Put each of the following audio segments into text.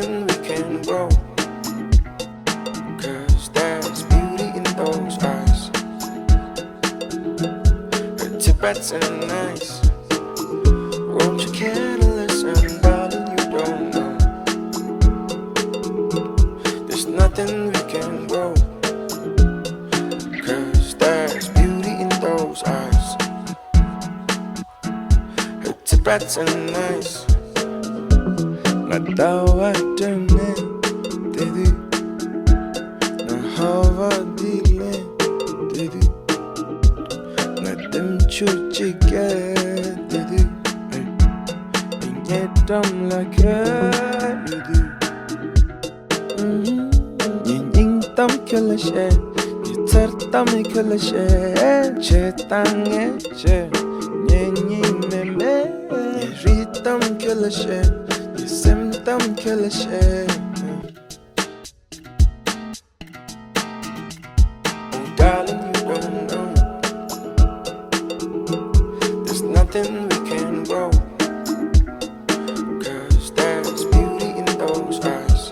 nothing we can grow. Cause there's beauty in those eyes. Her Tibetan nice. Won't you care to listen, darling? You don't know. There's nothing we can grow. Cause there's beauty in those eyes. Her Tibetan nice. Nadawa dene dedi. Nahava dile dedi. Nadim chuchike dedi. Yedam like dedi. Yin tam kelashe. Yitar tam kelashe. Chetange che. Yin meme. Rytha kelashe. Symptom killer shit. Oh darling, you don't know. There's nothing we can grow. Cause there's beauty in those eyes.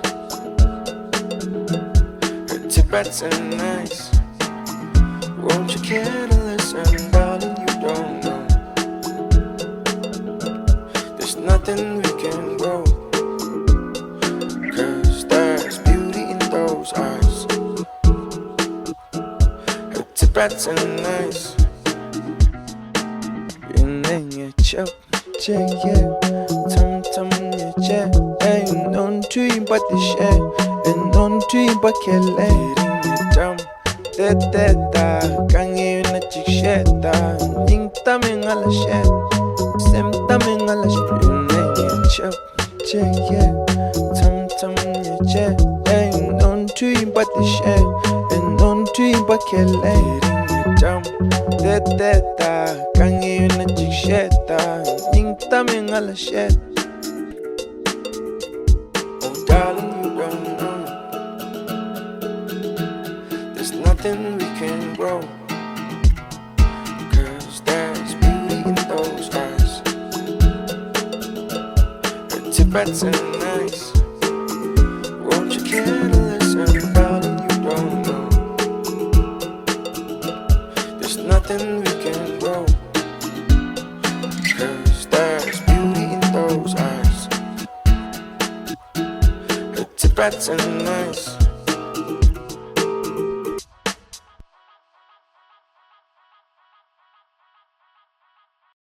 Her Tibetan nice. Won't you care to listen, darling? You don't know. There's nothing we can grow. Cause there's beauty in those eyes. Her Tibetan nice. Yineng ye chop che ye. Tum tum ye che. Ain't on tree but the share. Ain't on tree but kele. Ring ye drum. De da. Kang ye na chik sheta. Ying taming ala shet. Sem taming ala shet. Yineng ye chop che ye. Tum ye che. Ain't on tree but the share. Ain't on tree but kele. Ring ye drum. De da. Kang ye na chik sheta. Ying taming ala shet. Oh darling, you don't know. There's nothing we can grow. Cause there's beauty in those eyes. Her Tibetan nice. Won't you care to listen, darling? You don't know. There's nothing we can grow. Cause there's beauty in those eyes. Her Tibetan nice.